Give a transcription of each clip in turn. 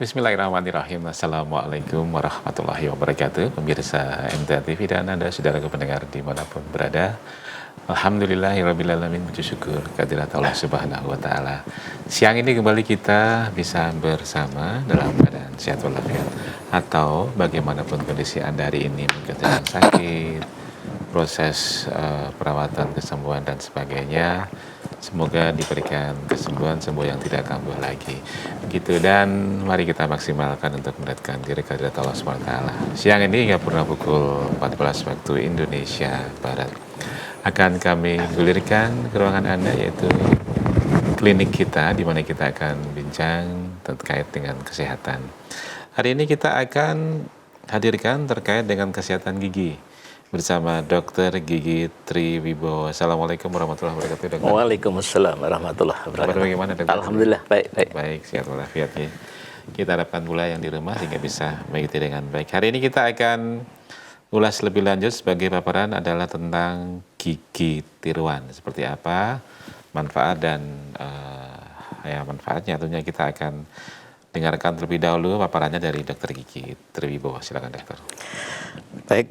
Bismillahirrahmanirrahim. Assalamualaikum warahmatullahi wabarakatuh. Pemirsa MTA TV dan Anda saudaraku pendengar dimanapun berada. Alhamdulillahirrabbilalamin, puji syukur kehadirat Allah Subhanahu wa Ta'ala. Siang ini kembali kita bisa bersama dalam keadaan sehat walafiat, atau bagaimanapun kondisi Anda hari ini, mungkin sedang sakit, proses perawatan, kesembuhan dan sebagainya. Semoga diberikan kesembuhan, sembuh yang tidak kambuh lagi. Begitu, dan mari kita maksimalkan untuk mendekatkan diri kehadirat Allah SWT. Siang ini hingga purna pukul 14 waktu Indonesia Barat akan kami gulirkan ke ruangan Anda, yaitu klinik kita, di mana kita akan bincang terkait dengan kesehatan. Hari ini kita akan hadirkan terkait dengan kesehatan gigi bersama Dr. Gigi Triwibowo. Assalamualaikum warahmatullahi wabarakatuh, Dokter. Waalaikumsalam warahmatullahi wabarakatuh. Bagaimana, Dokter? Alhamdulillah, baik. Baik, sehat walafiat ya. Kita harapkan pula yang di rumah sehingga bisa mengikuti dengan baik. Hari ini kita akan ulas lebih lanjut sebagai paparan adalah tentang gigi tiruan. Seperti apa manfaat dan manfaatnya, tentunya kita akan dengarkan terlebih dahulu paparannya dari Dr. Gigi Triwibowo. Silakan, Dokter. Baik.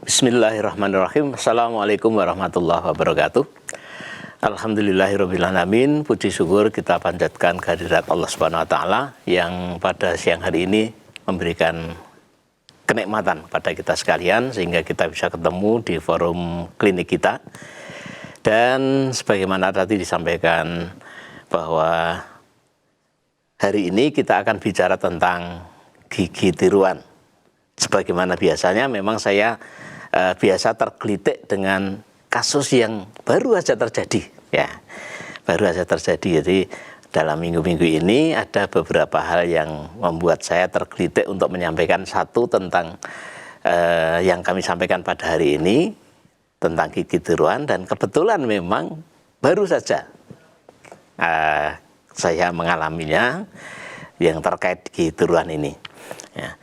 Bismillahirrahmanirrahim. Assalamualaikum warahmatullahi wabarakatuh. Alhamdulillahirrahmanirrahim. Puji syukur kita panjatkan kehadirat Allah Subhanahu wa Ta'ala yang pada siang hari ini memberikan kenikmatan pada kita sekalian sehingga kita bisa ketemu di forum klinik kita. Dan sebagaimana tadi disampaikan bahwa hari ini kita akan bicara tentang gigi tiruan. Sebagaimana biasanya memang saya biasa tergelitik dengan kasus yang baru saja terjadi, ya, baru saja terjadi. Jadi dalam minggu-minggu ini ada beberapa hal yang membuat saya tergelitik untuk menyampaikan satu tentang yang kami sampaikan pada hari ini tentang gigi tiruan, dan kebetulan memang baru saja saya mengalaminya yang terkait gigi tiruan ini. Ya.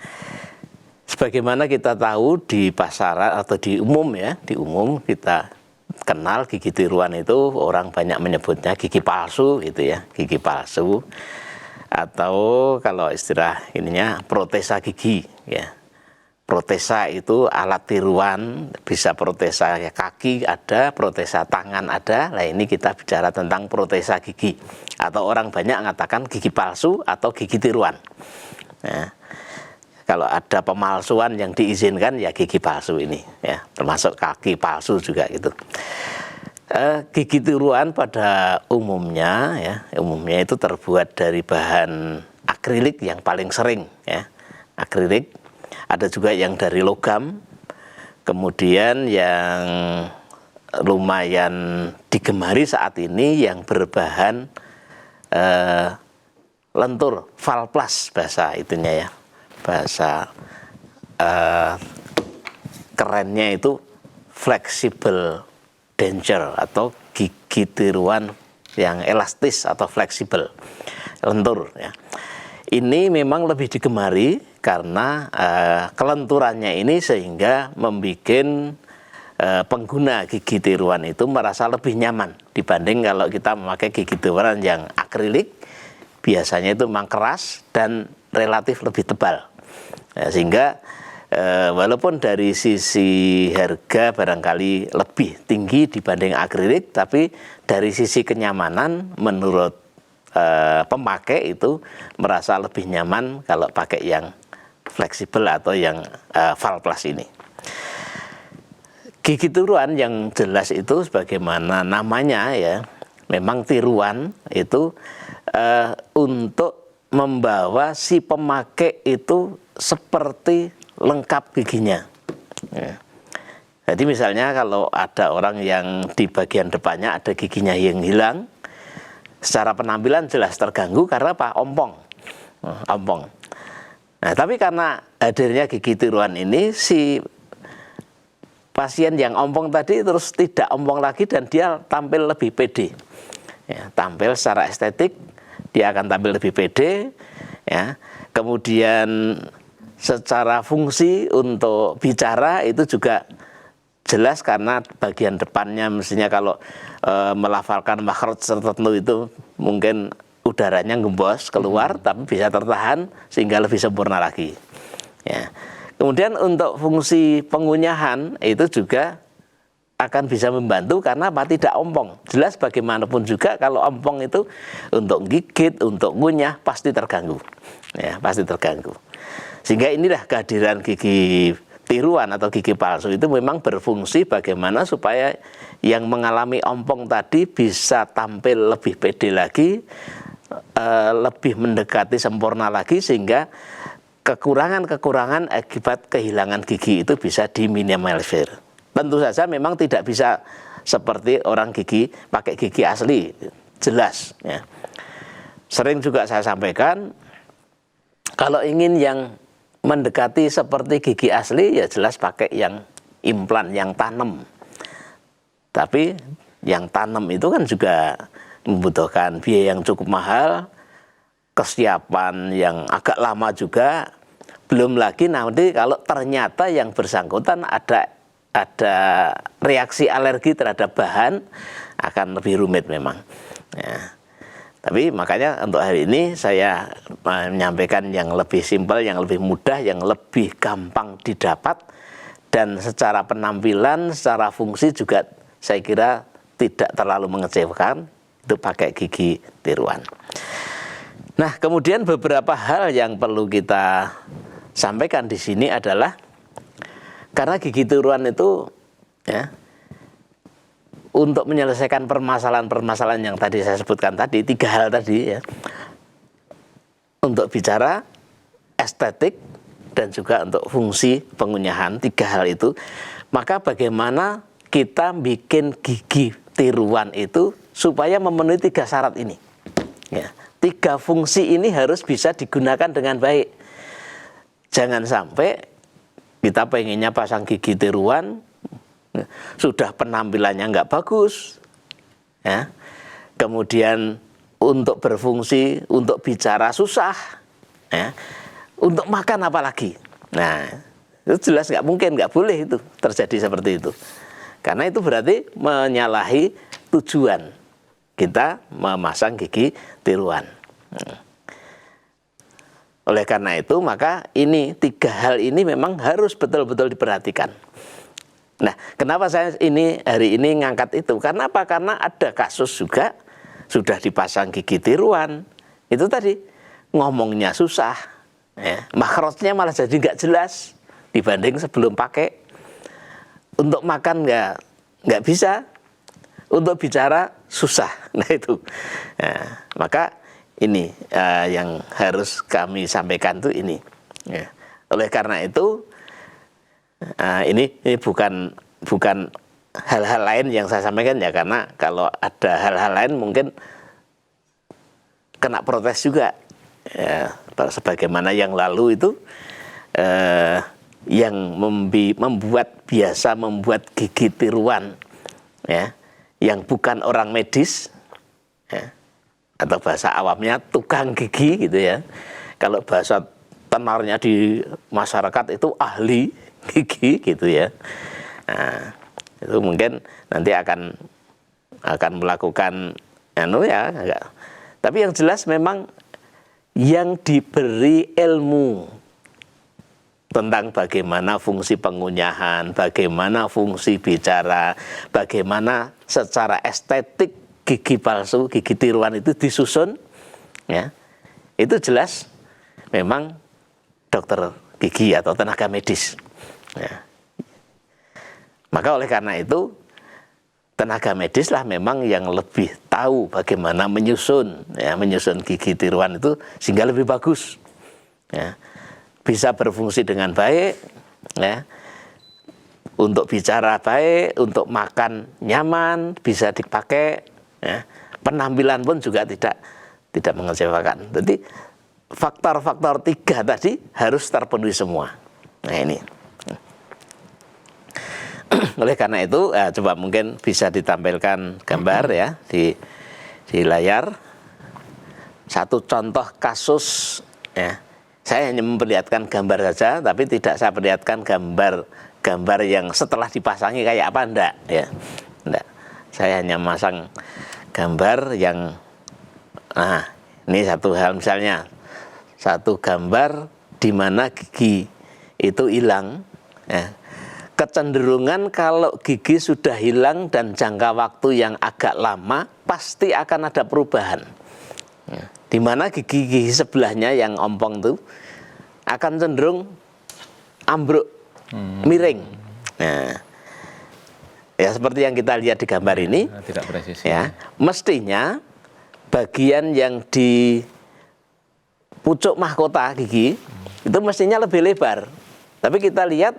Sebagaimana kita tahu di pasaran atau di umum kita kenal gigi tiruan itu orang banyak menyebutnya gigi palsu gitu ya, gigi palsu, atau kalau istilah ininya protesa gigi ya. Protesa itu alat tiruan, bisa protesa ya, kaki ada, protesa tangan ada. Nah, ini kita bicara tentang protesa gigi, atau orang banyak mengatakan gigi palsu atau gigi tiruan. Nah, kalau ada pemalsuan yang diizinkan ya gigi palsu ini ya, termasuk kaki palsu juga gitu. Gigi tiruan pada umumnya itu terbuat dari bahan akrilik yang paling sering ya, akrilik. Ada juga yang dari logam, kemudian yang lumayan digemari saat ini yang berbahan lentur, valplas bahasa itunya ya, bahasa kerennya itu flexible denture atau gigi tiruan yang elastis atau fleksibel, lentur ya. Ini memang lebih digemari karena kelenturannya ini sehingga membuat pengguna gigi tiruan itu merasa lebih nyaman dibanding kalau kita memakai gigi tiruan yang akrilik, biasanya itu memang keras dan relatif lebih tebal. Ya, sehingga walaupun dari sisi harga barangkali lebih tinggi dibanding akrilik, tapi dari sisi kenyamanan menurut pemakai itu merasa lebih nyaman kalau pakai yang fleksibel atau yang valplas ini. Gigi tiruan yang jelas itu sebagaimana namanya ya, memang tiruan itu untuk membawa si pemakai itu seperti lengkap giginya. Ya. Jadi misalnya kalau ada orang yang di bagian depannya ada giginya yang hilang, secara penampilan jelas terganggu karena apa? Ompong. Nah, tapi karena hadirnya gigi tiruan ini, si pasien yang ompong tadi terus tidak ompong lagi dan dia tampil lebih pede. Ya, tampil secara estetik, dia akan tampil lebih pede. Ya. Kemudian secara fungsi untuk bicara itu juga jelas karena bagian depannya mestinya kalau melafalkan makhraj tertentu itu mungkin udaranya gembos keluar, tapi bisa tertahan sehingga lebih sempurna lagi. Ya. Kemudian untuk fungsi pengunyahan itu juga akan bisa membantu karena apa? Tidak ompong. Jelas bagaimanapun juga kalau ompong itu untuk gigit, untuk ngunyah pasti terganggu. Ya, pasti terganggu. Sehingga inilah kehadiran gigi tiruan atau gigi palsu itu memang berfungsi bagaimana supaya yang mengalami ompong tadi bisa tampil lebih pede lagi, lebih mendekati sempurna lagi, sehingga kekurangan-kekurangan akibat kehilangan gigi itu bisa diminimalisir. Tentu saja memang tidak bisa seperti orang gigi pakai gigi asli, jelas. Ya. Sering juga saya sampaikan, kalau ingin yang mendekati seperti gigi asli, ya jelas pakai yang implan, yang tanam. Tapi yang tanam itu kan juga membutuhkan biaya yang cukup mahal, kesiapan yang agak lama juga, belum lagi nanti kalau ternyata yang bersangkutan ada reaksi alergi terhadap bahan, akan lebih rumit memang. Ya. Tapi makanya untuk hari ini saya menyampaikan yang lebih simpel, yang lebih mudah, yang lebih gampang didapat, dan secara penampilan, secara fungsi juga saya kira tidak terlalu mengecewakan, itu pakai gigi tiruan. Nah, kemudian beberapa hal yang perlu kita sampaikan di sini adalah karena gigi tiruan itu ya, untuk menyelesaikan permasalahan-permasalahan yang tadi saya sebutkan tadi, 3 hal tadi ya. Untuk bicara estetik dan juga untuk fungsi pengunyahan, 3 hal itu, maka bagaimana kita bikin gigi tiruan itu supaya memenuhi 3 syarat ini. Ya. 3 fungsi ini harus bisa digunakan dengan baik. Jangan sampai kita pengennya pasang gigi tiruan, sudah penampilannya nggak bagus, ya. Kemudian untuk berfungsi, untuk bicara susah, ya. Untuk makan apalagi. Nah, itu jelas nggak mungkin, nggak boleh itu terjadi seperti itu. Karena itu berarti menyalahi tujuan kita memasang gigi tiruan. Oleh karena itu, maka ini 3 hal ini memang harus betul-betul diperhatikan. Nah, kenapa saya hari ini ngangkat itu? Karena apa? Karena ada kasus juga sudah dipasang gigi tiruan, itu tadi ngomongnya susah, ya. Makhrajnya malah jadi nggak jelas dibanding sebelum pakai. Untuk makan nggak bisa, untuk bicara susah. Nah itu, nah, maka ini yang harus kami sampaikan tuh ini. Ya. Oleh karena itu, ini bukan hal-hal lain yang saya sampaikan ya, karena kalau ada hal-hal lain mungkin kena protes juga. Ya, sebagaimana yang lalu itu yang membuat gigi tiruan, ya, yang bukan orang medis, ya, atau bahasa awamnya tukang gigi gitu ya. Kalau bahasa tenarnya di masyarakat itu ahli gigi gitu ya. Nah, itu mungkin nanti akan melakukan ya, enggak. Tapi yang jelas memang yang diberi ilmu tentang bagaimana fungsi pengunyahan, bagaimana fungsi bicara, bagaimana secara estetik gigi palsu, gigi tiruan itu disusun, ya, itu jelas memang dokter gigi atau tenaga medis. Ya. Maka oleh karena itu tenaga medis lah memang yang lebih tahu bagaimana menyusun gigi tiruan itu sehingga lebih bagus, ya. Bisa berfungsi dengan baik, ya. Untuk bicara baik, untuk makan nyaman, bisa dipakai, ya. Penampilan pun juga tidak mengecewakan. Jadi faktor-faktor 3 tadi harus terpenuhi semua. Nah ini. Oleh karena itu, coba mungkin bisa ditampilkan gambar ya di layar. Satu contoh kasus, ya. Saya hanya memperlihatkan gambar saja, tapi tidak saya perlihatkan gambar yang setelah dipasangi kayak apa, enggak, ya. Enggak. Saya hanya masang gambar yang Ini satu hal, misalnya satu gambar di mana gigi itu hilang, ya. Kecenderungan kalau gigi sudah hilang dan jangka waktu yang agak lama, pasti akan ada perubahan. Ya. Di mana gigi sebelahnya yang ompong itu akan cenderung ambruk, miring. Nah, ya seperti yang kita lihat di gambar ini, Tidak presisi. ya, mestinya bagian yang di pucuk mahkota gigi itu mestinya lebih lebar, tapi kita lihat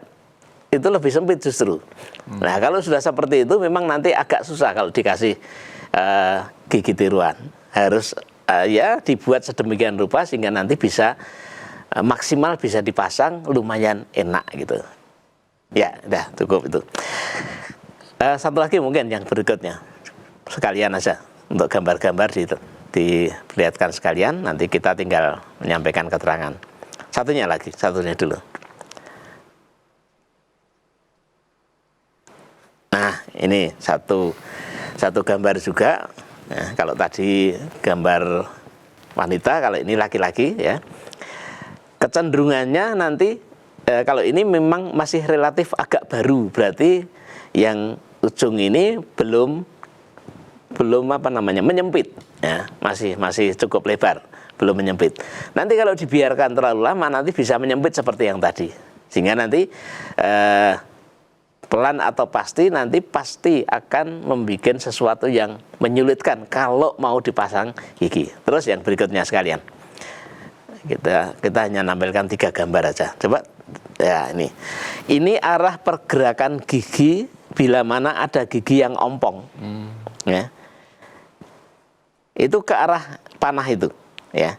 itu lebih sempit justru. Nah, kalau sudah seperti itu memang nanti agak susah kalau dikasih gigi tiruan. Harus ya dibuat sedemikian rupa sehingga nanti bisa maksimal bisa dipasang lumayan enak gitu. Ya, udah cukup itu. Satu lagi mungkin yang berikutnya, sekalian aja untuk gambar-gambar diperlihatkan sekalian, nanti kita tinggal menyampaikan keterangan. Satunya dulu. Nah, ini satu gambar juga. Nah, kalau tadi gambar wanita, kalau ini laki-laki, ya. Kecenderungannya nanti kalau ini memang masih relatif agak baru, berarti yang ujung ini belum menyempit, ya, masih cukup lebar, belum menyempit. Nanti kalau dibiarkan terlalu lama nanti bisa menyempit seperti yang tadi, sehingga nanti pelan atau pasti akan membuat sesuatu yang menyulitkan kalau mau dipasang gigi. Terus yang berikutnya sekalian, kita hanya nampilkan 3 gambar aja. Coba ya, ini arah pergerakan gigi bila mana ada gigi yang ompong, ya, itu ke arah panah itu, ya.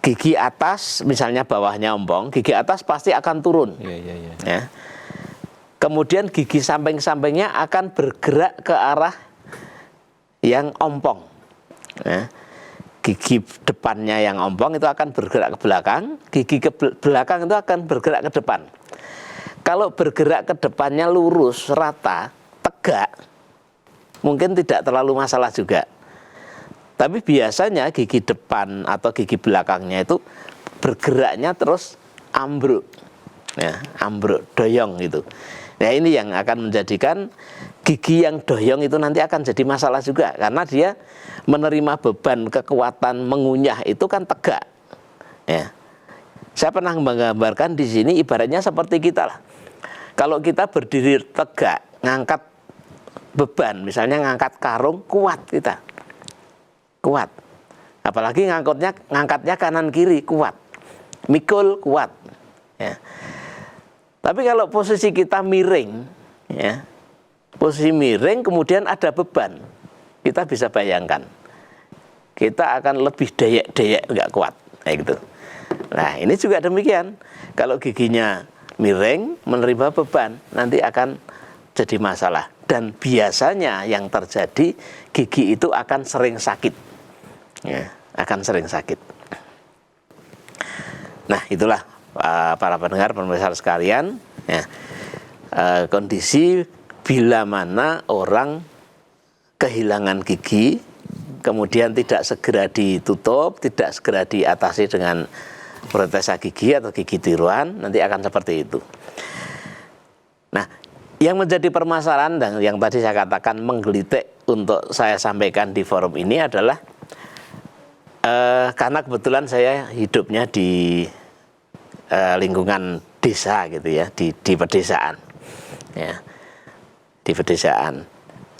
Gigi atas misalnya bawahnya ompong, gigi atas pasti akan turun, ya. Kemudian gigi samping-sampingnya akan bergerak ke arah yang ompong, ya. Gigi depannya yang ompong itu akan bergerak ke belakang, gigi ke belakang itu akan bergerak ke depan. Kalau bergerak ke depannya lurus, rata, tegak, mungkin tidak terlalu masalah juga. Tapi biasanya gigi depan atau gigi belakangnya itu bergeraknya terus ambruk, ya, ambruk, doyong gitu. Nah, ini yang akan menjadikan gigi yang doyong itu nanti akan jadi masalah juga, karena dia menerima beban kekuatan mengunyah itu kan tegak, ya. Saya pernah menggambarkan di sini ibaratnya seperti kita lah. Kalau kita berdiri tegak, ngangkat beban, misalnya ngangkat karung, kuat kita, kuat. Apalagi ngangkatnya kanan kiri, kuat. Mikul, kuat, ya. Tapi kalau posisi kita miring, ya, posisi miring kemudian ada beban, kita bisa bayangkan, kita akan lebih dayek-dayek, nggak kuat, kayak gitu. Nah, ini juga demikian. Kalau giginya miring, menerima beban, nanti akan jadi masalah. Dan biasanya yang terjadi, gigi itu akan sering sakit, ya, akan sering sakit. Nah, itulah para pendengar pemirsa sekalian, ya, kondisi bila mana orang kehilangan gigi, kemudian tidak segera ditutup, tidak segera diatasi dengan protesa gigi atau gigi tiruan, nanti akan seperti itu. Nah, yang menjadi permasalahan dan yang tadi saya katakan menggelitik untuk saya sampaikan di forum ini adalah karena kebetulan saya hidupnya di lingkungan desa gitu ya, di pedesaan, ya, di pedesaan.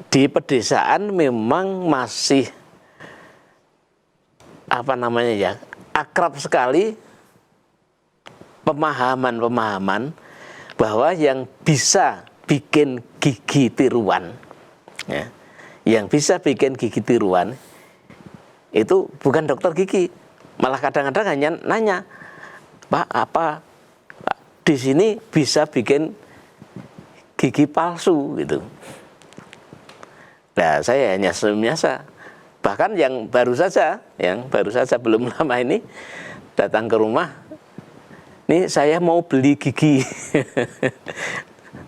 Di pedesaan memang masih akrab sekali pemahaman bahwa yang bisa bikin gigi tiruan, ya, yang bisa bikin gigi tiruan itu bukan dokter gigi, malah kadang-kadang hanya nanya, Pak, apa di sini bisa bikin gigi palsu gitu. Nah, saya hanya biasa. Bahkan yang baru saja belum lama ini datang ke rumah, nih saya mau beli gigi.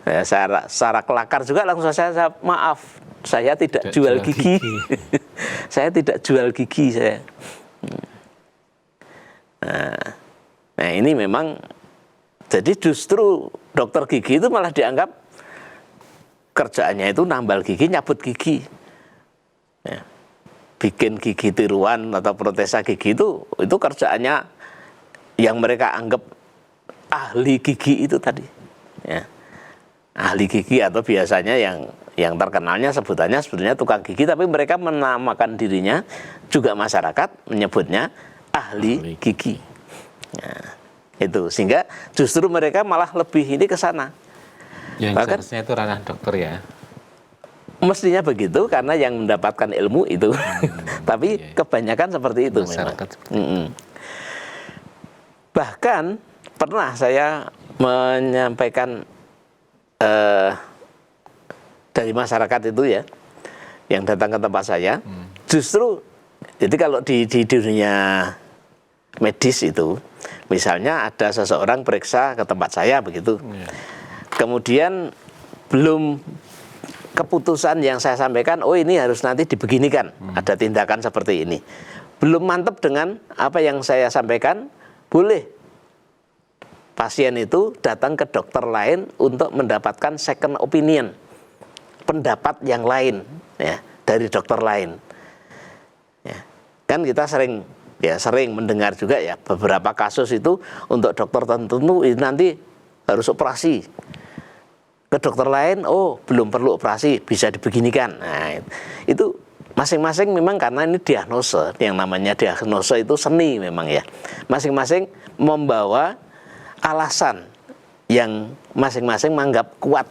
Nah, secara kelakar juga langsung saya maaf, saya tidak jual gigi. Saya tidak jual gigi saya. ini memang, jadi justru dokter gigi itu malah dianggap kerjaannya itu nambal gigi, nyabut gigi. Ya. Bikin gigi tiruan atau protesa gigi itu kerjaannya yang mereka anggap ahli gigi itu tadi. Ya. Ahli gigi atau biasanya yang terkenalnya sebutannya sebetulnya tukang gigi, tapi mereka menamakan dirinya juga masyarakat menyebutnya ahli gigi. Nah, itu sehingga justru mereka malah lebih ini ke sana. Yang Bahkan seharusnya itu ranah dokter ya. mestinya begitu karena yang mendapatkan ilmu itu. Tapi Iya. kebanyakan seperti itu Masyarakat memang. Bahkan pernah saya menyampaikan dari masyarakat itu ya, yang datang ke tempat saya, justru jadi kalau di dunia medis itu, misalnya ada seseorang periksa ke tempat saya begitu, kemudian belum keputusan yang saya sampaikan, oh ini harus nanti dibeginikan, ada tindakan seperti ini, belum mantap dengan apa yang saya sampaikan, boleh pasien itu datang ke dokter lain untuk mendapatkan second opinion, pendapat yang lain ya, dari dokter lain. Ya. Kan kita sering mendengar juga ya, beberapa kasus itu untuk dokter tertentu nanti harus operasi. Ke dokter lain, oh belum perlu operasi, bisa dibeginikan. Nah, itu masing-masing memang karena ini diagnose, yang namanya diagnose itu seni memang ya. Masing-masing membawa alasan yang masing-masing menganggap kuat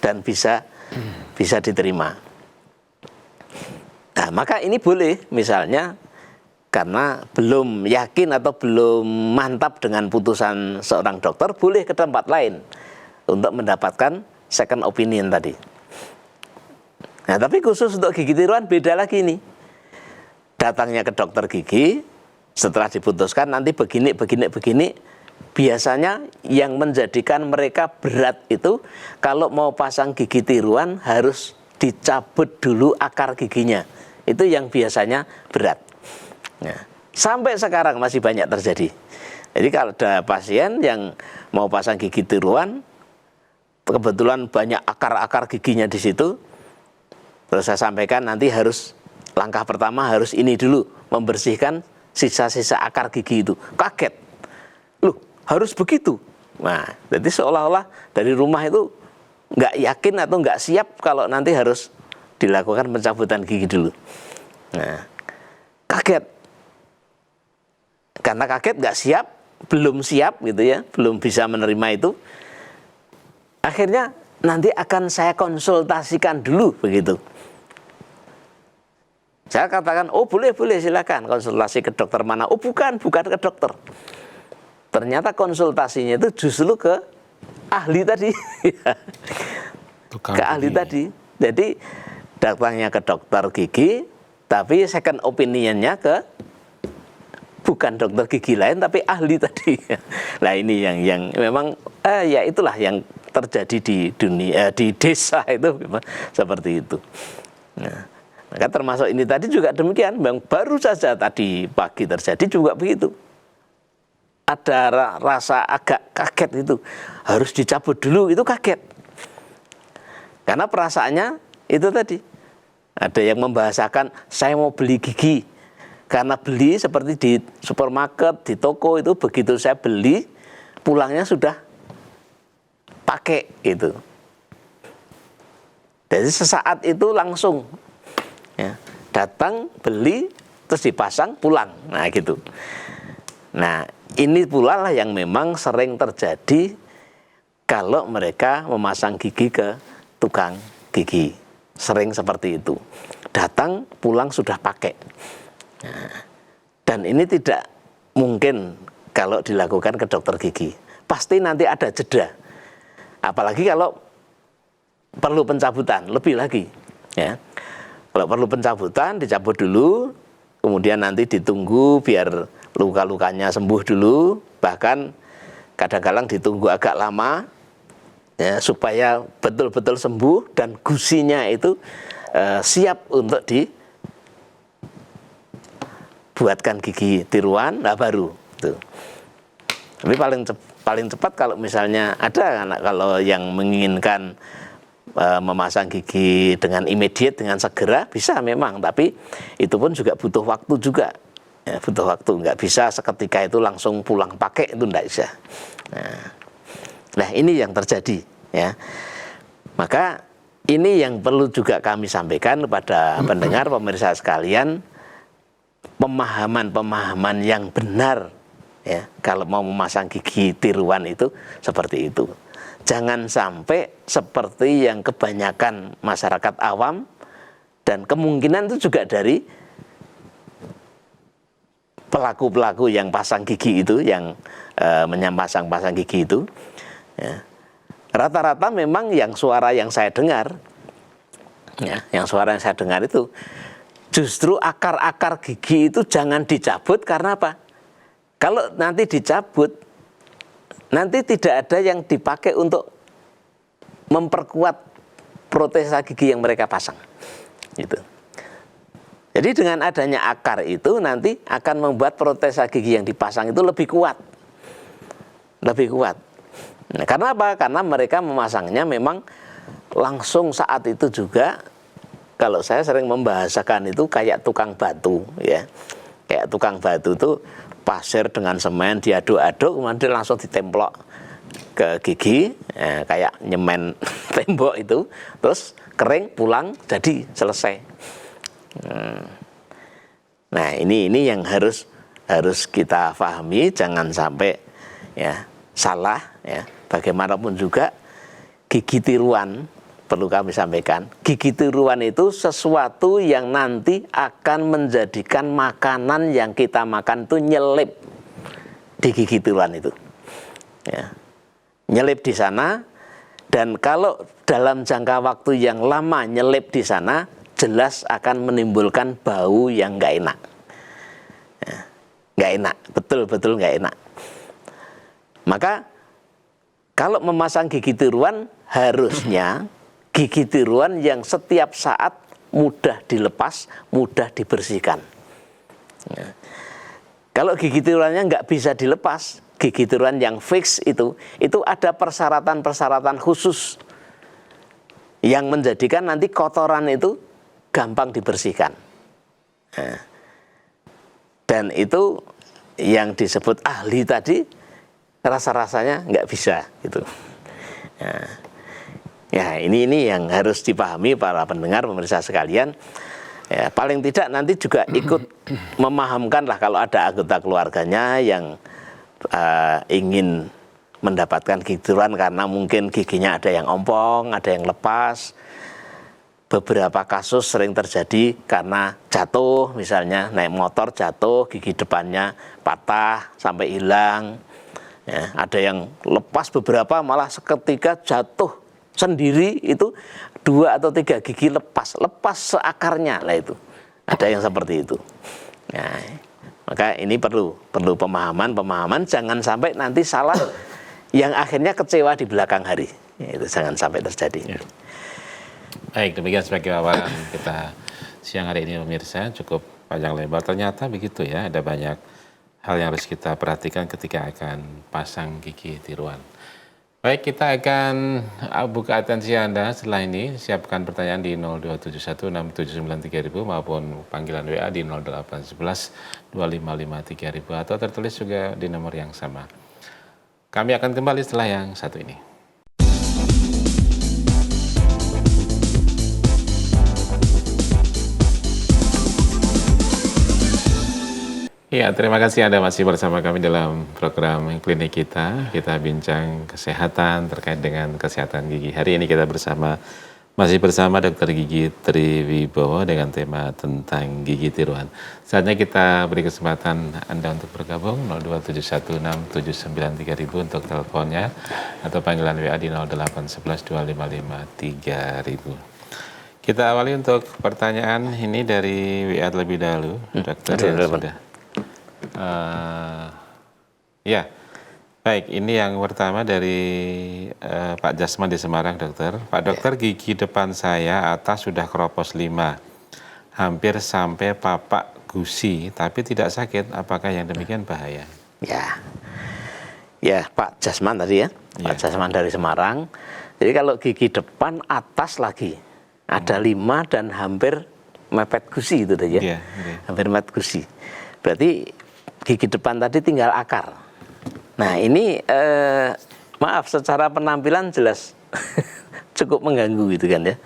dan bisa diterima. Nah, maka ini boleh misalnya karena belum yakin atau belum mantap dengan putusan seorang dokter, boleh ke tempat lain untuk mendapatkan second opinion tadi. Nah, tapi khusus untuk gigi tiruan beda lagi nih. Datangnya ke dokter gigi, setelah diputuskan nanti begini, biasanya yang menjadikan mereka berat itu kalau mau pasang gigi tiruan harus dicabut dulu akar giginya. Itu yang biasanya berat. Nah, sampai sekarang masih banyak terjadi. Jadi kalau ada pasien yang mau pasang gigi tiruan, kebetulan banyak akar-akar giginya di situ, terus saya sampaikan nanti harus langkah pertama harus ini dulu, membersihkan sisa-sisa akar gigi itu. Kaget, loh harus begitu. Nah, jadi seolah-olah dari rumah itu nggak yakin atau nggak siap kalau nanti harus dilakukan pencabutan gigi dulu. Nah, kaget. Karena kaget nggak siap, belum siap gitu ya, belum bisa menerima itu. Akhirnya nanti akan saya konsultasikan dulu begitu. Saya katakan, oh boleh silakan konsultasi ke dokter mana? Oh bukan ke dokter. Ternyata konsultasinya itu justru ke ahli tadi. Ke ahli tadi. Jadi datangnya ke dokter gigi, tapi second opinionnya ke bukan dokter gigi lain, tapi ahli tadi. Nah ini yang memang ya itulah yang terjadi di dunia, di desa itu memang seperti itu. Nah, maka termasuk ini tadi juga demikian, yang baru saja tadi pagi terjadi juga begitu. Ada rasa agak kaget itu, harus dicabut dulu, itu kaget. Karena perasaannya itu tadi, ada yang membahasakan saya mau beli gigi. Karena beli seperti di supermarket, di toko itu begitu saya beli, pulangnya sudah pakai itu. Jadi sesaat itu langsung ya, datang, beli, terus dipasang, pulang. Nah gitu. Nah ini pula lah yang memang sering terjadi kalau mereka memasang gigi ke tukang gigi. Sering seperti itu. Datang, pulang sudah pakai. Nah, dan ini tidak mungkin kalau dilakukan ke dokter gigi. Pasti nanti ada jeda. Apalagi kalau perlu pencabutan, lebih lagi. Ya. Kalau perlu pencabutan, dicabut dulu, kemudian nanti ditunggu biar luka-lukanya sembuh dulu, bahkan kadang-kadang ditunggu agak lama, ya, supaya betul-betul sembuh dan gusinya itu siap untuk dibuatkan gigi tiruan, nah baru. Tuh. Tapi paling cepat kalau misalnya ada anak kalau yang menginginkan memasang gigi dengan immediate, dengan segera bisa memang, tapi itu pun juga butuh waktu juga. Ya, butuh waktu, nggak bisa seketika itu langsung pulang pakai, itu nggak bisa. Nah ini yang terjadi ya. Maka ini yang perlu juga kami sampaikan kepada pendengar pemirsa sekalian, pemahaman yang benar ya, kalau mau memasang gigi tiruan itu seperti itu. Jangan sampai seperti yang kebanyakan masyarakat awam, dan kemungkinan itu juga dari pelaku-pelaku yang pasang gigi itu, yang pasang gigi itu ya. Rata-rata memang yang suara yang saya dengar ya, itu justru akar-akar gigi itu jangan dicabut. Karena apa? Kalau nanti dicabut, nanti tidak ada yang dipakai untuk memperkuat protesa gigi yang mereka pasang. Gitu. Jadi dengan adanya akar itu nanti akan membuat protesa gigi yang dipasang itu lebih kuat. Lebih kuat. Nah, karena apa? Karena mereka memasangnya memang langsung saat itu juga. Kalau saya sering membahasakan itu kayak tukang batu ya. Kayak tukang batu itu pasir dengan semen diaduk-aduk, kemudian langsung ditemplok ke gigi ya, kayak nyemen tembok itu, terus kering, pulang, jadi selesai. Nah ini yang harus kita pahami, jangan sampai ya salah ya. Bagaimanapun juga gigi tiruan, perlu kami sampaikan, gigi tiruan itu sesuatu yang nanti akan menjadikan makanan yang kita makan itu nyelip di gigi tiruan itu ya. Nyelip di sana, dan kalau dalam jangka waktu yang lama nyelip di sana, jelas akan menimbulkan bau yang nggak enak ya. Nggak enak, betul-betul nggak enak. Maka kalau memasang gigi tiruan, harusnya gigi tiruan yang setiap saat mudah dilepas, mudah dibersihkan ya. Kalau gigi tiruannya nggak bisa dilepas, gigi tiruan yang fix itu ada persyaratan-persyaratan khusus yang menjadikan nanti kotoran itu gampang dibersihkan ya. Dan itu yang disebut ahli tadi, rasa-rasanya nggak bisa gitu ya. Ini yang harus dipahami para pendengar pemirsa sekalian ya. Paling tidak nanti juga ikut memahamkan lah kalau ada anggota keluarganya yang ingin mendapatkan gigi tiruan karena mungkin giginya ada yang ompong, ada yang lepas. Beberapa kasus sering terjadi karena jatuh, misalnya naik motor jatuh, gigi depannya patah sampai hilang ya. Ada yang lepas beberapa, malah seketika jatuh sendiri, itu 2 atau 3 gigi lepas seakarnya lah itu. Ada yang seperti itu ya. Maka ini perlu pemahaman, jangan sampai nanti salah yang akhirnya kecewa di belakang hari ya, itu jangan sampai terjadi ya. Baik, demikian sebagai awalan kita siang hari ini pemirsa, cukup panjang lebar. Ternyata begitu ya, ada banyak hal yang harus kita perhatikan ketika akan pasang gigi tiruan. Baik, kita akan buka atensi Anda setelah ini. Siapkan pertanyaan di 02716793000 maupun panggilan WA di 08112553.000 atau tertulis juga di nomor yang sama. Kami akan kembali setelah yang satu ini. Ya, terima kasih Anda masih bersama kami dalam program klinik kita. Kita bincang kesehatan terkait dengan kesehatan gigi. Hari ini kita masih bersama Dr. Gigi Triwibowo dengan tema tentang gigi tiruan. Saatnya kita beri kesempatan Anda untuk bergabung 02716793000 untuk teleponnya atau panggilan WA di 08112553.000. Kita awali untuk pertanyaan ini dari WA terlebih dahulu, Dokter. Sudah. Ya, baik. Ini yang pertama dari Pak Jasman di Semarang, Dokter. Pak Dokter, gigi depan saya atas sudah keropos 5, hampir sampai papak gusi, tapi tidak sakit. Apakah yang demikian bahaya? Ya, Ya, Pak Jasman tadi ya, Ya. Pak Jasman dari Semarang. Jadi kalau gigi depan atas lagi ada 5 dan hampir mepet gusi itu tadi ya, Iya, iya. hampir mepet gusi. Berarti gigi depan tadi tinggal akar. Nah ini maaf secara penampilan jelas cukup mengganggu gitu kan ya,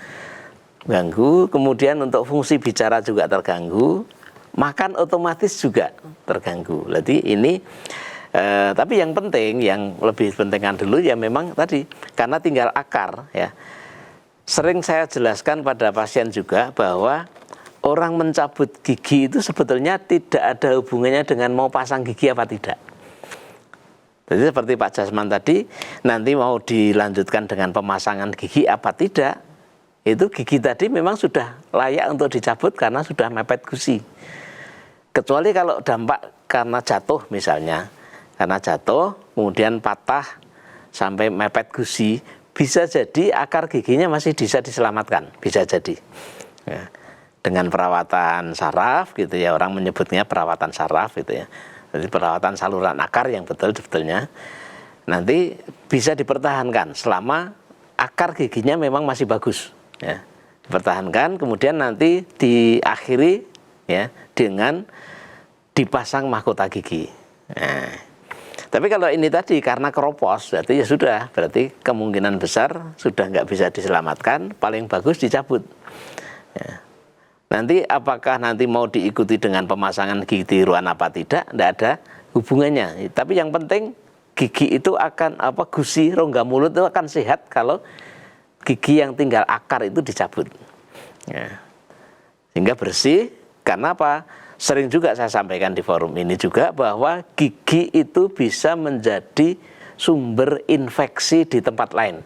ganggu. Kemudian untuk fungsi bicara juga terganggu, makan otomatis juga terganggu. Jadi ini tapi yang penting, yang lebih pentingkan dulu ya memang tadi karena tinggal akar ya. Sering saya jelaskan pada pasien juga bahwa orang mencabut gigi itu sebetulnya tidak ada hubungannya dengan mau pasang gigi apa tidak. Jadi seperti Pak Jasman tadi, nanti mau dilanjutkan dengan pemasangan gigi apa tidak, itu gigi tadi memang sudah layak untuk dicabut karena sudah mepet gusi. Kecuali kalau dampak karena jatuh misalnya, karena jatuh kemudian patah sampai mepet gusi, bisa jadi akar giginya masih bisa diselamatkan, bisa jadi. Ya. Dengan perawatan saraf gitu ya, orang menyebutnya perawatan saraf gitu ya. Jadi perawatan saluran akar yang betul sebetulnya nanti bisa dipertahankan selama akar giginya memang masih bagus. Ya. Dipertahankan, kemudian nanti diakhiri ya dengan dipasang mahkota gigi. Nah. Tapi kalau ini tadi karena keropos, berarti ya sudah, berarti kemungkinan besar sudah nggak bisa diselamatkan, paling bagus dicabut. Ya. Nanti apakah nanti mau diikuti dengan pemasangan gigi tiruan apa tidak ada hubungannya. Tapi yang penting gigi itu akan gusi rongga mulut itu akan sehat kalau gigi yang tinggal akar itu dicabut. Ya. Sehingga bersih. Karena apa? Sering juga saya sampaikan di forum ini juga bahwa gigi itu bisa menjadi sumber infeksi di tempat lain.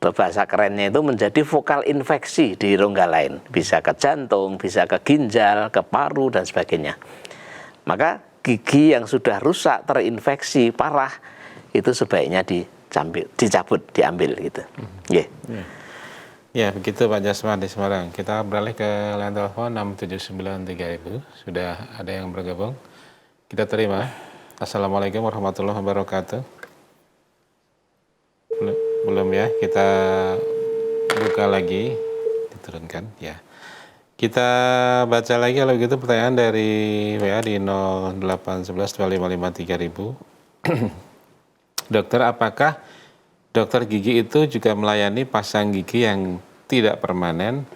Bahasa kerennya itu menjadi vokal infeksi di rongga lain. Bisa ke jantung, bisa ke ginjal, ke paru, dan sebagainya. Maka gigi yang sudah rusak, terinfeksi, parah, itu sebaiknya dicabut, diambil gitu. Yeah. Ya, begitu Pak Jasman di Semarang. Kita beralih ke line telepon 6793000. Sudah ada yang bergabung. Kita terima. Assalamualaikum warahmatullahi wabarakatuh. Belum ya, kita buka lagi. Diturunkan, ya. Kita baca lagi kalau begitu pertanyaan dari WA di 08112553.000. Dokter, apakah dokter gigi itu juga melayani pasang gigi yang tidak permanen?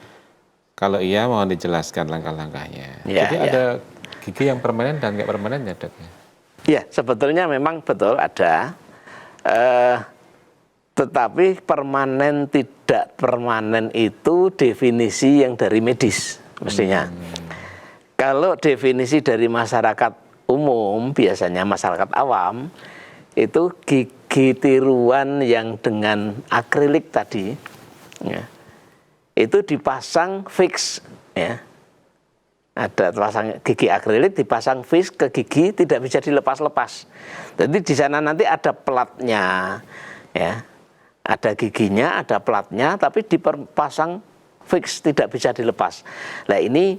Kalau iya, mohon dijelaskan langkah-langkahnya. Ya, jadi ya. ada gigi yang permanen dan nggak permanen ya, dok? Ya, sebetulnya memang betul ada. Tetapi permanen tidak permanen itu definisi yang dari medis mestinya. Kalau definisi dari masyarakat umum, biasanya masyarakat awam, itu gigi tiruan yang dengan akrilik tadi, ya, itu dipasang fix, ya. Ada pasang gigi akrilik dipasang fix ke gigi, tidak bisa dilepas-lepas. Jadi di sana nanti ada platnya, ya, ada giginya, ada platnya, tapi dipasang fix, tidak bisa dilepas. Nah ini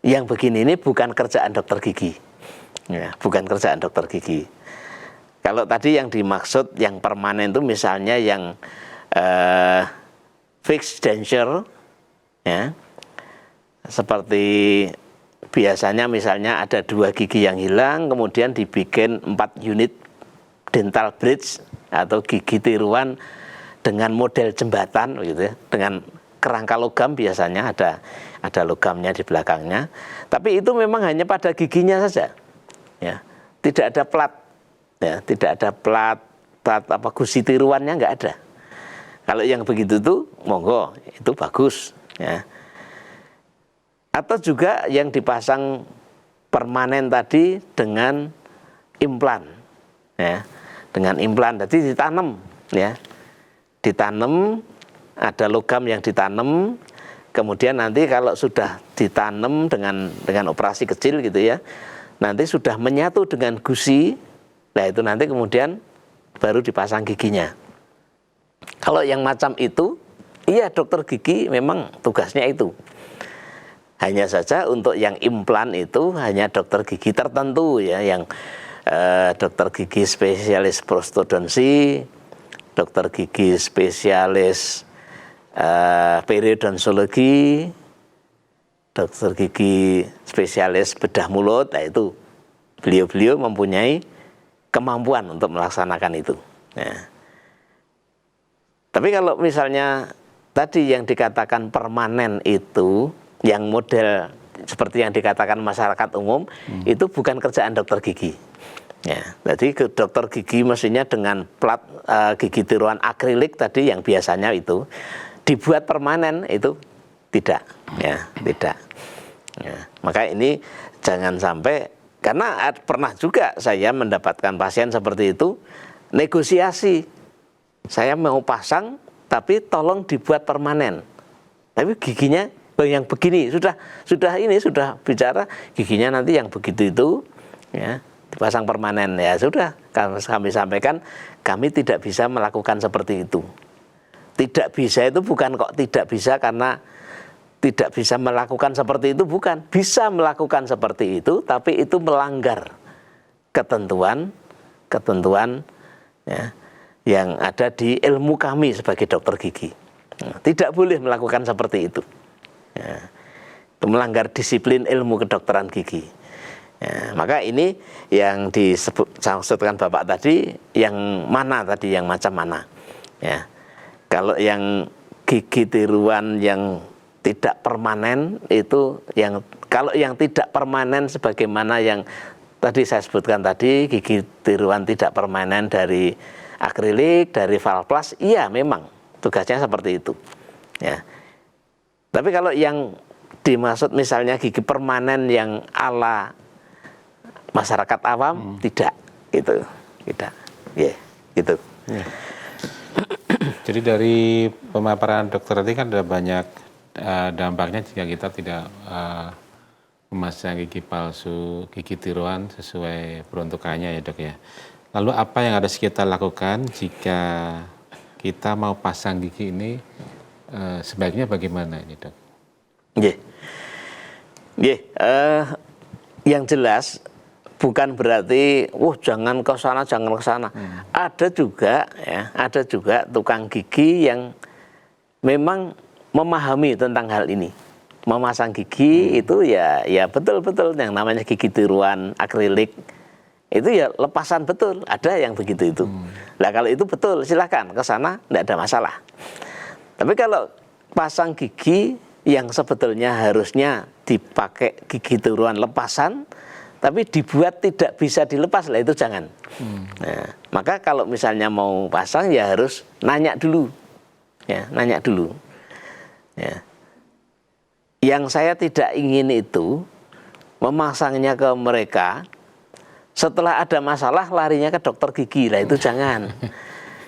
yang begini ini bukan kerjaan dokter gigi, ya, bukan kerjaan dokter gigi. Kalau tadi yang dimaksud yang permanen itu misalnya yang fixed denture, ya, seperti biasanya misalnya ada 2 gigi yang hilang, kemudian dibikin 4 unit dental bridge atau gigi tiruan dengan model jembatan, gitu ya, dengan kerangka logam biasanya ada logamnya di belakangnya. Tapi itu memang hanya pada giginya saja, ya, tidak ada plat. Ya, tidak ada plat gusi tiruannya nggak ada. Kalau yang begitu tuh monggo, itu bagus, ya. Atau juga yang dipasang permanen tadi dengan implan, ya, dengan implan. Jadi ditanam, ya, ditanam, ada logam yang ditanam. Kemudian nanti kalau sudah ditanam dengan operasi kecil gitu ya, nanti sudah menyatu dengan gusi. Nah itu nanti kemudian baru dipasang giginya. Kalau yang macam itu, iya dokter gigi memang tugasnya itu. Hanya saja untuk yang implan itu hanya dokter gigi tertentu ya, yang dokter gigi spesialis prostodonsi, dokter gigi spesialis periodontologi, dokter gigi spesialis bedah mulut. Nah, itu beliau-beliau mempunyai kemampuan untuk melaksanakan itu. Ya. Tapi kalau misalnya tadi yang dikatakan permanen itu, yang model seperti yang dikatakan masyarakat umum, itu bukan kerjaan dokter gigi. Ya, jadi dokter gigi mestinya dengan plat gigi tiruan akrilik tadi yang biasanya itu dibuat permanen, itu tidak. Ya, tidak. Ya, maka ini jangan sampai, karena pernah juga saya mendapatkan pasien seperti itu, negosiasi. Saya mau pasang, tapi tolong dibuat permanen. Tapi giginya yang begini, sudah bicara giginya nanti yang begitu itu, ya, dipasang permanen. Ya sudah, kami sampaikan kami tidak bisa melakukan seperti itu. Tidak bisa itu bukan kok tidak bisa karena tidak bisa melakukan seperti itu, bukan. Bisa melakukan seperti itu, tapi itu melanggar ketentuan ya, yang ada di ilmu kami sebagai dokter gigi. Nah, tidak boleh melakukan seperti itu. Ya, itu melanggar disiplin ilmu kedokteran gigi. Ya, maka ini yang disebutkan Bapak tadi, yang mana tadi, yang macam mana? Ya, kalau yang gigi tiruan yang tidak permanen itu, kalau yang tidak permanen sebagaimana yang tadi saya sebutkan tadi, gigi tiruan tidak permanen dari akrilik, dari valplas, iya memang tugasnya seperti itu. Ya. Tapi kalau yang dimaksud misalnya gigi permanen yang ala masyarakat awam, tidak, gitu, tidak, ya, gitu. Ya. Jadi dari pemaparan dokter tadi kan ada banyak dampaknya jika kita tidak memasang gigi palsu, gigi tiruan sesuai peruntukannya ya dok ya. Lalu apa yang harus kita lakukan jika kita mau pasang gigi ini, sebaiknya bagaimana ini dok? Yang jelas bukan berarti, jangan ke sana, jangan ke sana. Ada juga tukang gigi yang memang memahami tentang hal ini. Memasang gigi itu ya betul-betul yang namanya gigi tiruan akrilik itu ya lepasan betul, ada yang begitu itu. Nah kalau itu betul silakan ke sana, tidak ada masalah. Tapi kalau pasang gigi yang sebetulnya harusnya dipakai gigi tiruan lepasan, tapi dibuat tidak bisa dilepas, lah itu jangan. Nah, maka kalau misalnya mau pasang ya harus nanya dulu, ya nanya dulu. Ya. Yang saya tidak ingin itu memasangnya ke mereka, setelah ada masalah larinya ke dokter gigi, lah itu jangan.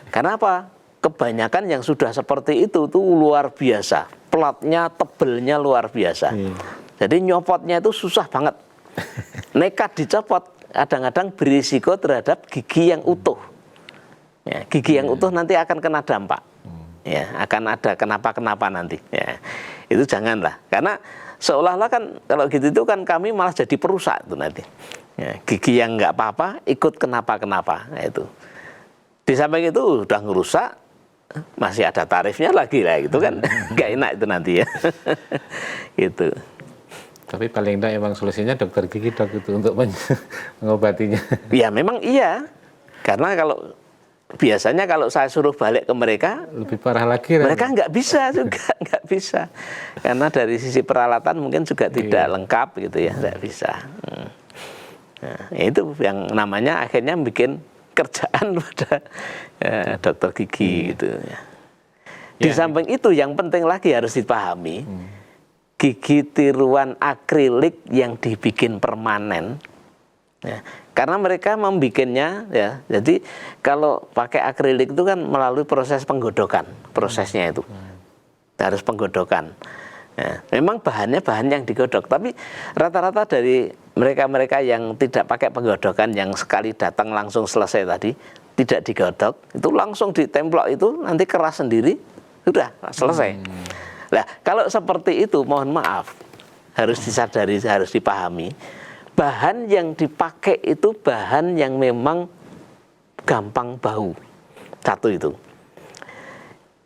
Karena apa? Kebanyakan yang sudah seperti itu tuh luar biasa, platnya tebelnya luar biasa. Jadi nyopotnya itu susah banget. Nekat dicopot, kadang-kadang berisiko terhadap gigi yang utuh. Ya, gigi yang utuh nanti akan kena dampak. Ya, akan ada kenapa-kenapa nanti. Ya, itu janganlah. Karena seolah-olah kan kalau gitu itu kan kami malah jadi perusak itu nanti. Ya, gigi yang nggak apa-apa ikut kenapa-kenapa. Nah, itu. Di samping itu udah ngerusak, masih ada tarifnya lagi lah, gitu kan. Nggak enak itu nanti ya. Gitu. Tapi paling enggak emang solusinya dokter gigi dok itu untuk mengobatinya. Ya memang iya. Karena kalau biasanya kalau saya suruh balik ke mereka, lebih parah lagi. Mereka nggak bisa juga, nggak bisa. Karena dari sisi peralatan mungkin juga tidak lengkap gitu ya, nggak bisa. Nah, itu yang namanya akhirnya bikin kerjaan pada dokter gigi gitu ya. Di samping itu yang penting lagi harus dipahami, gigi tiruan akrilik yang dibikin permanen, ya, karena mereka membikinnya ya. Jadi kalau pakai akrilik itu kan melalui proses penggodokan, prosesnya itu harus penggodokan. Ya, memang bahannya bahan yang digodok, tapi rata-rata dari mereka-mereka yang tidak pakai penggodokan, yang sekali datang langsung selesai tadi, tidak digodok, itu langsung ditemplok itu nanti keras sendiri, sudah selesai. Nah, kalau seperti itu mohon maaf, harus disadari, harus dipahami bahan yang dipakai itu bahan yang memang gampang bau. Satu itu.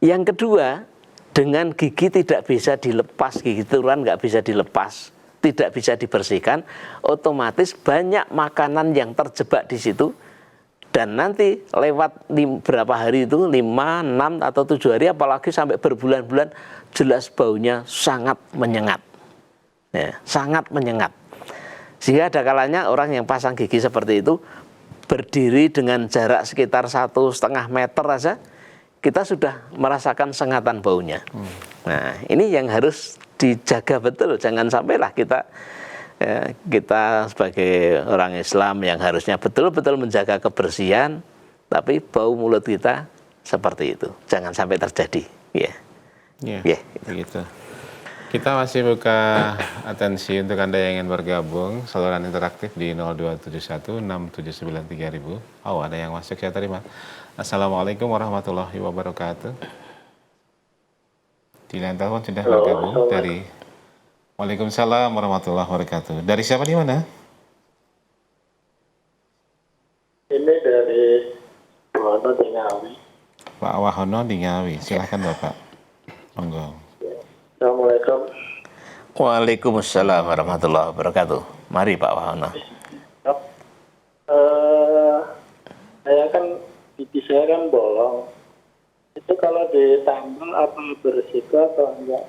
Yang kedua, dengan gigi tidak bisa dilepas, gigi tiruan nggak bisa dilepas, tidak bisa dibersihkan, otomatis banyak makanan yang terjebak di situ. Dan nanti lewat berapa hari itu, 5, 6, atau 7 hari, apalagi sampai berbulan-bulan, jelas baunya sangat menyengat. Ya, sangat menyengat. Sehingga ada kalanya orang yang pasang gigi seperti itu, berdiri dengan jarak sekitar 1,5 meter aja, kita sudah merasakan sengatan baunya. Nah, ini yang harus dijaga betul. Jangan sampailah kita sebagai orang Islam yang harusnya betul-betul menjaga kebersihan, tapi bau mulut kita seperti itu. Jangan sampai terjadi. Begitu. Kita masih buka atensi untuk Anda yang ingin bergabung, saluran interaktif di 02716793000. Oh, ada yang masuk, saya terima. Assalamualaikum warahmatullahi wabarakatuh. Di line telepon sudah bergabung dari Waalaikumsalam warahmatullahi wabarakatuh. Dari siapa, di mana? Ini dari Wahono di Ngawi. Pak Wahono di Ngawi. Silahkan Bapak. Monggo. Assalamualaikum. Waalaikumsalam warahmatullahi wabarakatuh. Mari Pak Wahono. Saya kan gigi saya kan bolong. Itu kalau ditambal apa bersihkan atau enggak?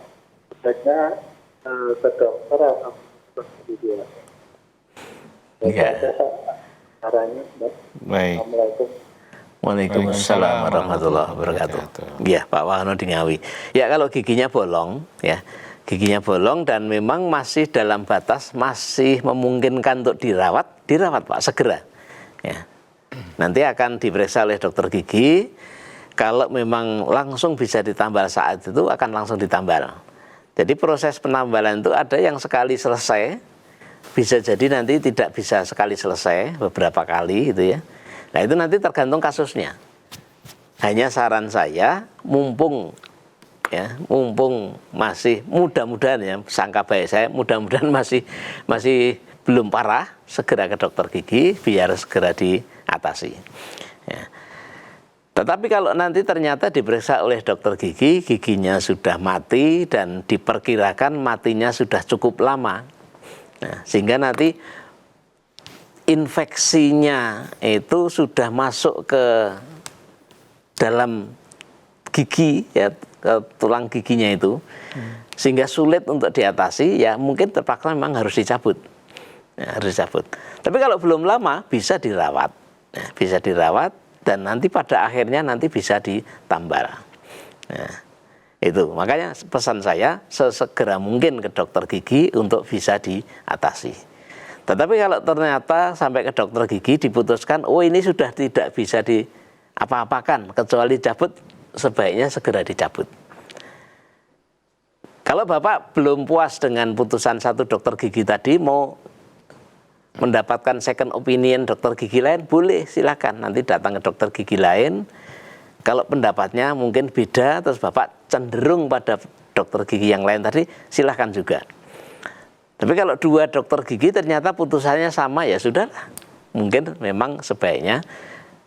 Sebaiknya ke dokter atau ke gigi. Ya. Caranya, Baik. Assalamualaikum. Waalaikumsalam warahmatullahi wabarakatuh. Ya, Pak Wahono di Ngawi. Ya, kalau giginya bolong, ya, giginya bolong dan memang masih dalam batas masih memungkinkan untuk dirawat Pak, segera. Ya. Nanti akan diperiksa oleh dokter gigi. Kalau memang langsung bisa ditambal saat itu, akan langsung ditambal. Jadi proses penambalan itu ada yang sekali selesai, bisa jadi nanti tidak bisa sekali selesai, beberapa kali gitu ya. Nah, itu nanti tergantung kasusnya. Hanya saran saya, mumpung masih mudah-mudahan ya, sangka baik saya, mudah-mudahan masih belum parah, segera ke dokter gigi biar segera diatasi. Ya. Tetapi kalau nanti ternyata diperiksa oleh dokter gigi, giginya sudah mati dan diperkirakan matinya sudah cukup lama, nah, sehingga nanti infeksinya itu sudah masuk ke dalam gigi, ya, ke tulang giginya itu, sehingga sulit untuk diatasi, ya mungkin terpaksa memang harus dicabut. Ya, harus dicabut. Tapi kalau belum lama bisa dirawat, ya, bisa dirawat dan nanti pada akhirnya nanti bisa ditambal. Nah, itu makanya pesan saya sesegera mungkin ke dokter gigi untuk bisa diatasi. Tetapi kalau ternyata sampai ke dokter gigi diputuskan, oh ini sudah tidak bisa diapa-apakan kecuali cabut, sebaiknya segera dicabut. Kalau Bapak belum puas dengan putusan satu dokter gigi tadi, mau mendapatkan second opinion dokter gigi lain, boleh, silakan. Nanti datang ke dokter gigi lain. Kalau pendapatnya mungkin beda, terus Bapak cenderung pada dokter gigi yang lain tadi, silakan juga. Tapi kalau dua dokter gigi ternyata putusannya sama, ya sudahlah. Mungkin memang sebaiknya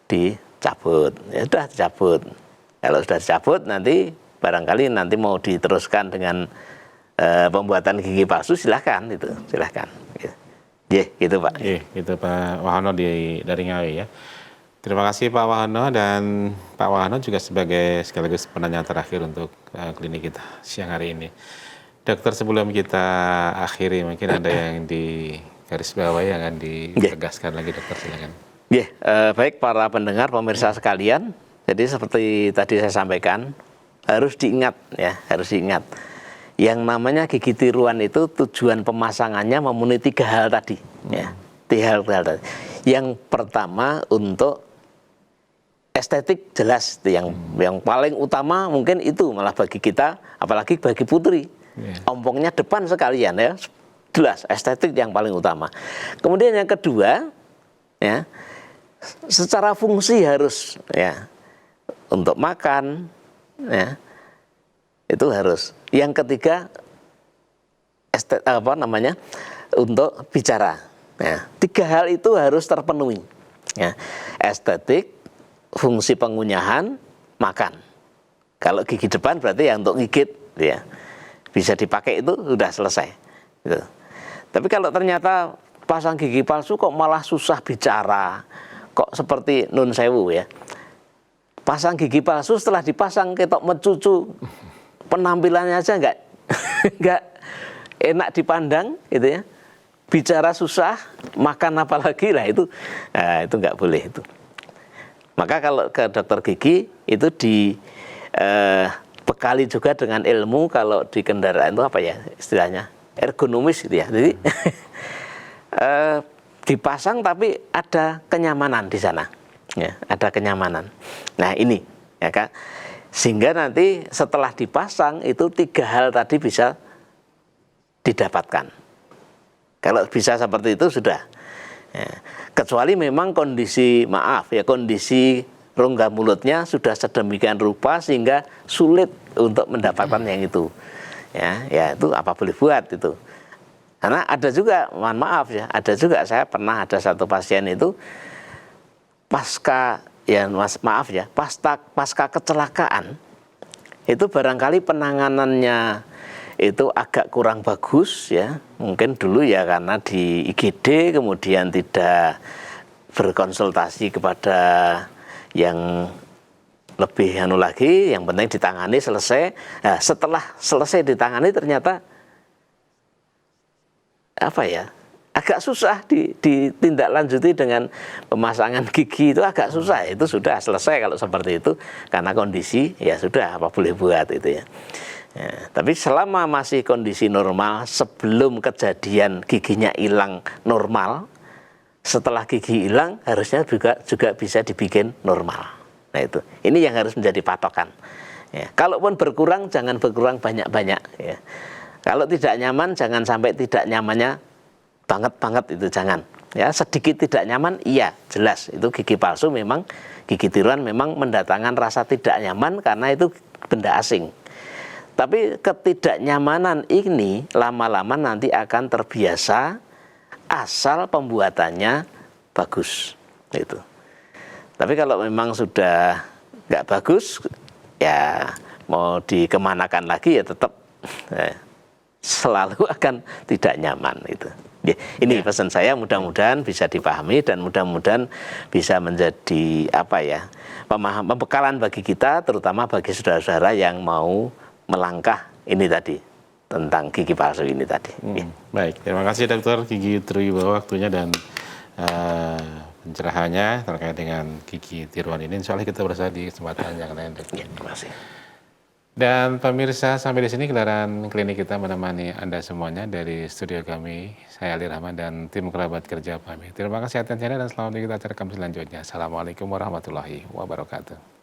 dicabut. Ya sudah dicabut. Kalau sudah dicabut, nanti barangkali nanti mau diteruskan dengan pembuatan gigi palsu, silahkan itu, silahkan. Gitu Pak. Gitu Pak Wahono dari Ngawi ya. Terima kasih Pak Wahono, dan Pak Wahono juga sekaligus penanya terakhir untuk klinik kita siang hari ini. Dokter, sebelum kita akhiri, mungkin ada yang di garis bawah yang akan ditegaskan lagi, dokter, silakan. Baik para pendengar, pemirsa sekalian, jadi seperti tadi saya sampaikan, harus diingat ya, harus diingat. Yang namanya gigi tiruan itu tujuan pemasangannya memenuhi 3 hal tadi, ya, 3 hal tadi. Yang pertama untuk estetik, jelas yang paling utama mungkin itu malah bagi kita, apalagi bagi putri. Ompongnya depan sekalian ya, jelas estetik yang paling utama. Kemudian yang kedua, ya, secara fungsi harus, ya, untuk makan, ya, itu harus. Yang ketiga, untuk bicara, Nah, 3 hal itu harus terpenuhi. Ya. Estetik, fungsi pengunyahan, makan. Kalau gigi depan berarti ya untuk gigit, ya. Bisa dipakai itu sudah selesai. Gitu. Tapi kalau ternyata pasang gigi palsu kok malah susah bicara, kok seperti nun sewu ya. Pasang gigi palsu setelah dipasang ketok mencucu, penampilannya aja nggak enak dipandang, gitu ya. Bicara susah, makan apalagi lah itu nggak boleh itu. Maka kalau ke dokter gigi itu dibekali juga dengan ilmu, kalau di kendaraan itu apa ya istilahnya, ergonomis gitu ya. Jadi dipasang tapi ada kenyamanan di sana, ya, ada kenyamanan. Nah ini, ya kan, sehingga nanti setelah dipasang itu 3 hal tadi bisa didapatkan. Kalau bisa seperti itu sudah, ya. Kecuali memang kondisi rongga mulutnya sudah sedemikian rupa sehingga sulit untuk mendapatkan yang itu, ya itu apa boleh buat itu. Karena ada juga, mohon maaf ya, ada juga saya pernah ada satu pasien itu pasca kecelakaan itu barangkali penanganannya itu agak kurang bagus ya, mungkin dulu ya karena di IGD kemudian tidak berkonsultasi kepada yang lebih lagi, yang penting ditangani selesai. Nah, setelah selesai ditangani ternyata agak susah ditindaklanjuti dengan pemasangan gigi, itu agak susah. Itu sudah selesai kalau seperti itu karena kondisi ya sudah apa boleh buat itu ya. Ya, tapi selama masih kondisi normal, sebelum kejadian giginya hilang normal, setelah gigi hilang harusnya juga bisa dibikin normal. Nah itu, ini yang harus menjadi patokan. Ya, kalaupun berkurang, jangan berkurang banyak-banyak. Ya. Kalau tidak nyaman, jangan sampai tidak nyamannya banget itu jangan. Ya, sedikit tidak nyaman, iya jelas itu gigi palsu memang, gigi tiruan memang mendatangkan rasa tidak nyaman karena itu benda asing. Tapi ketidaknyamanan ini lama-lama nanti akan terbiasa asal pembuatannya bagus. Gitu. Tapi kalau memang sudah nggak bagus, ya mau dikemanakan lagi ya tetap selalu akan tidak nyaman. Gitu. Ini pesan saya, mudah-mudahan bisa dipahami dan mudah-mudahan bisa menjadi pembekalan bagi kita, terutama bagi saudara-saudara yang mau melangkah ini tadi tentang gigi palsu ini tadi. Baik, terima kasih Dr. Gigi Triwibowo waktunya dan pencerahannya terkait dengan gigi tiruan ini. Insya Allah kita bersama di kesempatan yang lain. Terima kasih. Dan pemirsa, sampai di sini gelaran klinik kita menemani Anda semuanya dari studio kami. Saya Ali Rahman dan tim kerabat kerja pamit. Terima kasih atas perhatiannya dan selamat mengikuti acara kami selanjutnya. Assalamualaikum warahmatullahi wabarakatuh.